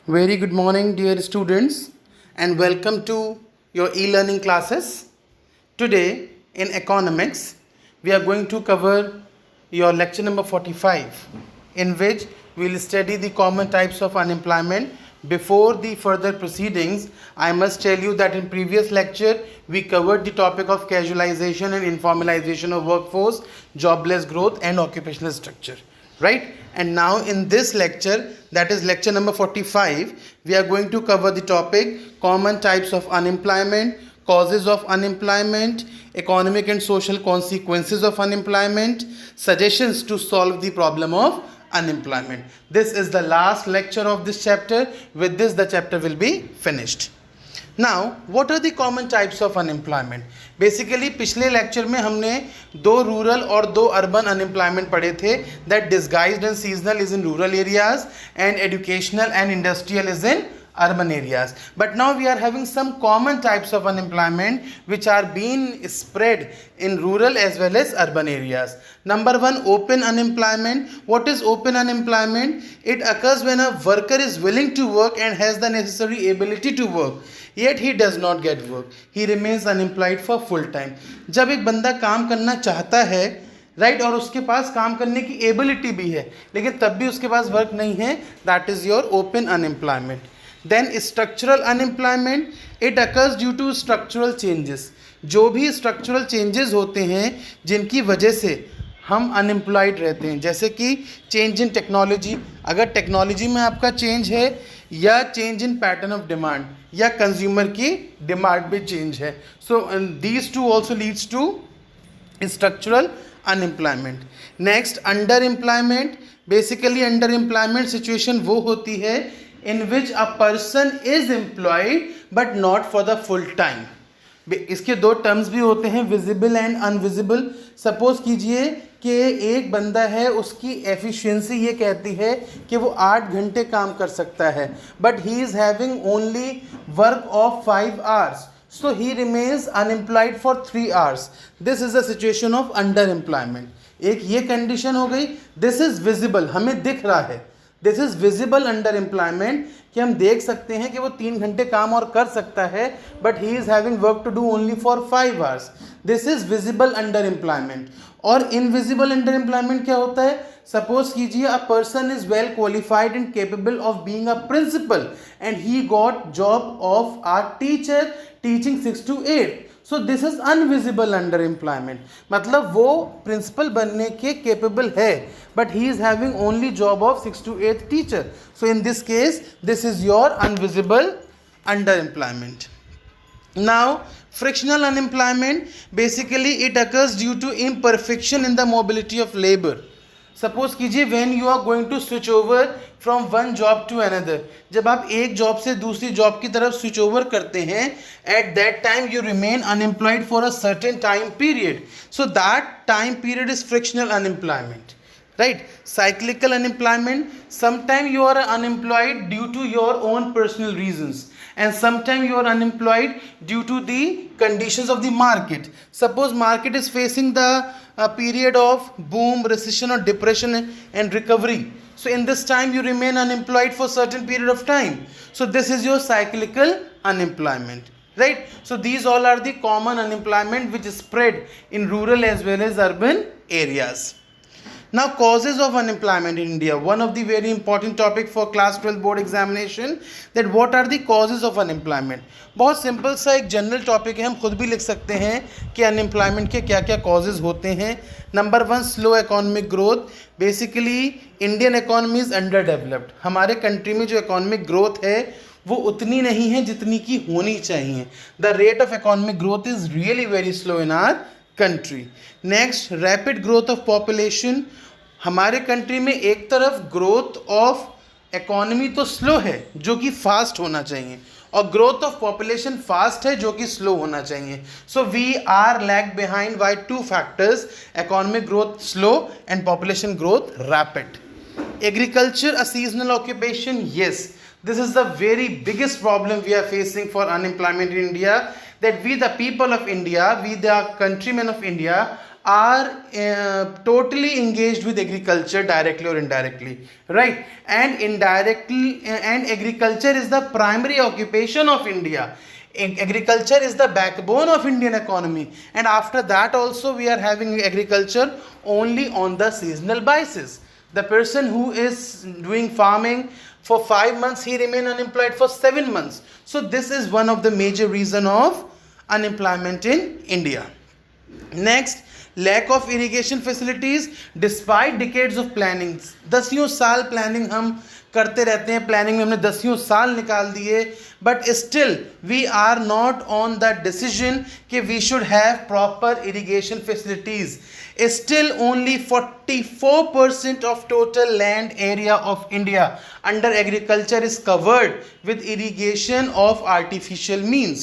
Very good morning, dear students, and welcome to your e-learning classes. Today, in economics, we are going to cover your lecture number 45, in which we will study the common types of unemployment. Before the further proceedings, I must tell you that in previous lecture, we covered the topic of casualization and informalization of workforce, jobless growth, and occupational structure. Right? And now in this lecture, that is lecture number 45, we are going to cover the topic common types of unemployment, causes of unemployment, economic and social consequences of unemployment, suggestions to solve the problem of unemployment. This is the last lecture of this chapter. With this, the chapter will be finished. Now, what are the common types of unemployment? Basically पिछले lecture में हमने दो rural और दो urban unemployment पढ़े थे, that disguised and seasonal is in rural areas and educational and industrial is in urban areas. But now we are having some common types of unemployment which are being spread in rural as well as urban areas. Number one, open unemployment. What is open unemployment? It occurs when a worker is willing to work and has the necessary ability to work, yet he does not get work. He remains unemployed for full time. जब एक बंदा काम करना चाहता है, right, और उसके पास काम करने की एबिलिटी भी है, लेकिन तब भी उसके पास वर्क नहीं है, that is your open unemployment. Then structural unemployment, it occurs due to structural changes. जो भी structural changes होते हैं जिनकी वजह से हम अनएम्प्लॉयड रहते हैं, जैसे कि चेंज इन टेक्नोलॉजी, अगर टेक्नोलॉजी में आपका चेंज है, या change in pattern of demand, या कंज्यूमर की डिमांड में चेंज है. So these two also leads to structural unemployment. Next, under employment. Basically under employment situation वो होती है in which a person is employed but not for the full time. इसके दो terms भी होते हैं, विजिबल एंड अनविजिबल. सपोज कीजिए कि एक बंदा है, उसकी एफिशिएंसी ये कहती है कि वो 8 घंटे काम कर सकता है, but he is having only work of 5 hours, so he remains unemployed for 3 hours. This is the situation of underemployment. एक ये कंडीशन हो गई. दिस इज विजिबल, हमें दिख रहा है. This is visible under employment, कि हम देख सकते हैं कि वो 3 घंटे काम और कर सकता है, but he is having work to do only for 5 hours. This is visible underemployment. और इनविजिबल अंडर एम्प्लॉयमेंट क्या होता है? सपोज कीजिए a person is well qualified and capable of being a principal and he got job of a teacher teaching 6 to 8. So this is invisible underemployment. मतलब वो principal बनने के capable है, but he is having only job of 6 to 8 teacher. So in this case this is your invisible under employment. Now, frictional unemployment, basically it occurs due to imperfection in the mobility of labor. Suppose कीजिए when you are going to switch over from one job to another, जब आप एक job से दूसरी job की तरफ switch over करते हैं, at that time you remain unemployed for a certain time period. So that time period is frictional unemployment. Right? Cyclical unemployment, sometime you are unemployed due to your own personal reasons, and sometime you are unemployed due to the conditions of the market. Suppose market is facing the period of boom, recession or depression and recovery. So in this time you remain unemployed for certain period of time. So this is your cyclical unemployment. Right? So these all are the common unemployment which is spread in rural as well as urban areas. Now, causes of unemployment in India, one of the very important topic for class 12 board examination, that what are the causes of unemployment. बहुत simple सा एक general topic है, हम खुद भी लिख सकते हैं कि अनएम्प्लॉयमेंट के क्या क्या कॉजेज होते हैं. Number 1, slow economic growth. Basically Indian economy is under developed. हमारे कंट्री में जो इकोनॉमिक ग्रोथ है वो उतनी नहीं है जितनी की होनी चाहिए. The rate of economic growth is really very slow in our country. Next, rapid growth of population. हमारे कंट्री में एक तरफ ग्रोथ ऑफ इकोनॉमी तो स्लो है जो कि फास्ट होना चाहिए, और ग्रोथ ऑफ पॉपुलेशन फास्ट है जो कि स्लो होना चाहिए. So we are lag behind by 2 factors, economic growth slow and population growth rapid. Agriculture a seasonal occupation, yes, this is the very biggest problem we are facing for unemployment in India, that we the people of India, we the countrymen of India are totally engaged with agriculture directly or indirectly, right? And indirectly, and agriculture is the primary occupation of India. Agriculture is the backbone of Indian economy, and after that also we are having agriculture only on the seasonal basis. The person who is doing farming for 5 months, he remain unemployed for 7 months. So this is one of the major reason of unemployment in India. Next, lack of irrigation facilities despite decades of planning. 10 साल planning हम करते रहते हैं, planning में हमने 10 साल निकाल दिए, but still we are not on the decision कि we should have proper irrigation facilities. Still only 44% of total land area of India under agriculture is covered with irrigation of artificial means.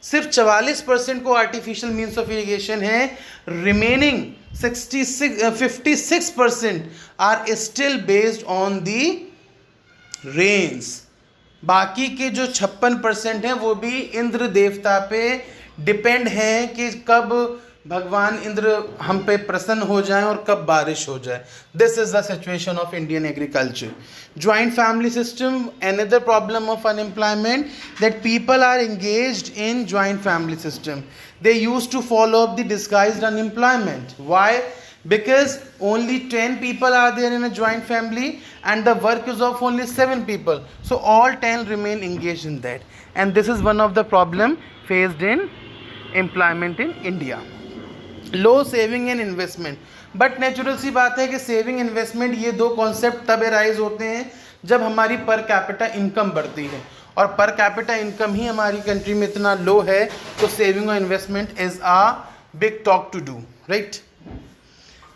सिर्फ 44% को artificial means of irrigation है. Remaining 56% are still based on the rains. बाकी के जो 56% हैं वो भी इंद्र देवता पे डिपेंड है कि कब भगवान इंद्र हम पे प्रसन्न हो जाएं और कब बारिश हो जाए. This is the situation of Indian agriculture. Joint family system, another problem of unemployment, that people are engaged in joint family system. They used to follow up the disguised unemployment. Why? Because only 10 people are there in a joint family and the work is of only 7 people. So all 10 remain engaged in that. And this is one of the problem faced in employment in India. Low saving and investment. But natural सी बात है कि saving investment ये दो concept तब arise होते हैं जब हमारी पर कैपिटा इनकम बढ़ती है, और पर कैपिटा इनकम ही हमारी कंट्री में इतना लो है, तो सेविंग और investment is a big talk to do, right.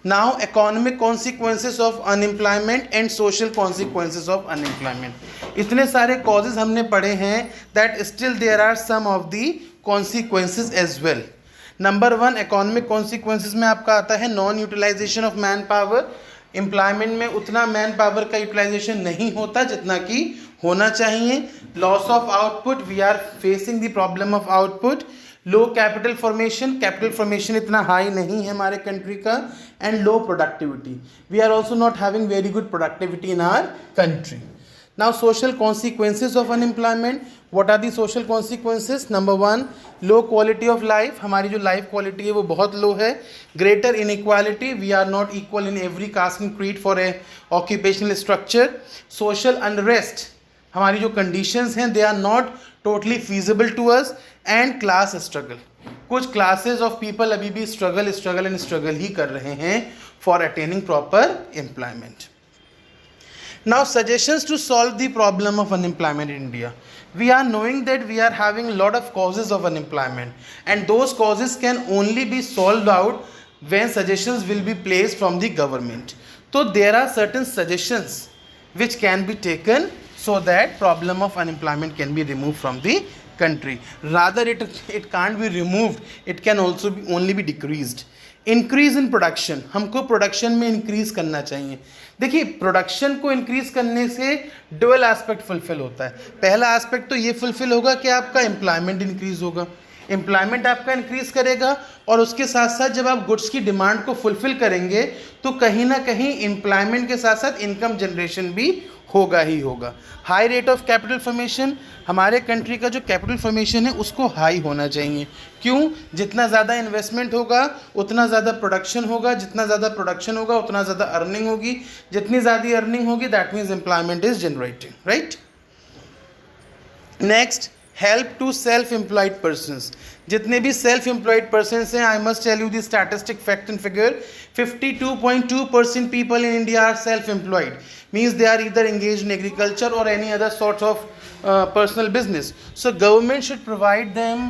Now economic consequences of unemployment and social consequences of unemployment. इतने सारे कॉजेज हमने पढ़े हैं, that still there are some of the consequences as well. Number 1 economic consequences में आपका आता है non utilization of man power. Employment में उतना मैन पावर का यूटिलाइजेशन नहीं होता जितना कि होना चाहिए. Loss of output, we are facing the problem of output. Low capital formation, capital formation इतना हाई नहीं है हमारे कंट्री का. And low productivity, we are also not having very good productivity in our country. Now social consequences of unemployment. What are the social consequences? Number 1, low quality of life. हमारी जो life quality है वो बहुत low है. Greater inequality. We are not equal in every caste and creed for a occupational structure. Social unrest. हमारी जो conditions हैं they are not totally feasible to us. And class struggle. कुछ classes of people अभी भी struggle ही कर रहे हैं for attaining proper employment. Now suggestions to solve the problem of unemployment in India. We are knowing that we are having a lot of causes of unemployment, and those causes can only be solved out when suggestions will be placed from the government. So there are certain suggestions which can be taken so that problem of unemployment can be removed from the country. Rather it can't be removed, it can also be only be decreased. Increase in production, हमको production में increase करना चाहिए. देखिए production को increase करने से dual aspect fulfil होता है. पहला एस्पेक्ट तो ये फुलफिल होगा कि आपका एम्प्लॉयमेंट इंक्रीज होगा, एम्प्लॉयमेंट आपका इंक्रीज करेगा, और उसके साथ साथ जब आप गुड्स की डिमांड को फुलफिल करेंगे तो कहीं ना कहीं एम्प्लॉयमेंट के साथ साथ इनकम जनरेशन भी होगा ही होगा. High rate of capital formation, हमारे कंट्री का जो कैपिटल फॉर्मेशन है उसको हाई होना चाहिए. क्यों? जितना ज़्यादा इन्वेस्टमेंट होगा उतना ज़्यादा प्रोडक्शन होगा, जितना ज़्यादा प्रोडक्शन होगा उतना ज़्यादा अर्निंग होगी, जितनी ज़्यादा अर्निंग होगी that means employment is generating, right. Next, help to self employed persons. जितने भी सेल्फ एम्प्लॉयड पर्सनस हैं, I must tell you the statistic fact and figure. 52.2% people in India are self-employed. Means they are either engaged in agriculture or any other sort of personal business. So government should provide them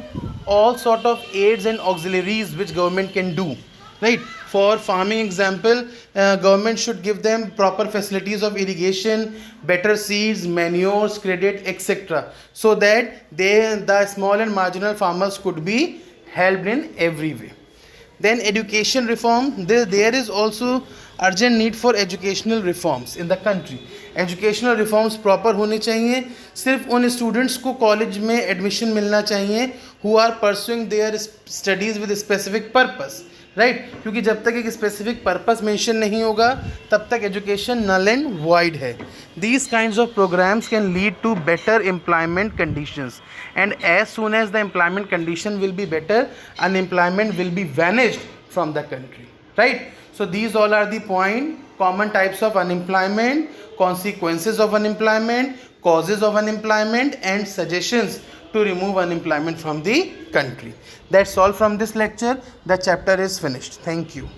all sort of aids and auxiliaries which government can do, right? For farming example, government should give them proper facilities of irrigation, better seeds, manures, credit, etc. so that the small and marginal farmers could be helped in every way. Then education reform, there is also urgent need for educational reforms in the country. Educational reforms proper होने चाहिए. सिर्फ उन students को college में admission मिलना चाहिए who are pursuing their studies with a specific purpose, right क्योंकि जब तक एक स्पेसिफिक पर्पस मेंशन नहीं होगा तब तक एजुकेशन नल एंड वॉइड है. These kinds of programs can lead to better employment conditions and as soon as the employment condition will be better unemployment will be vanished from the country. Right, so these all are the point, common types of unemployment, consequences of unemployment, causes of unemployment and suggestions to remove unemployment from the country. That's all from this lecture. The chapter is finished. Thank you.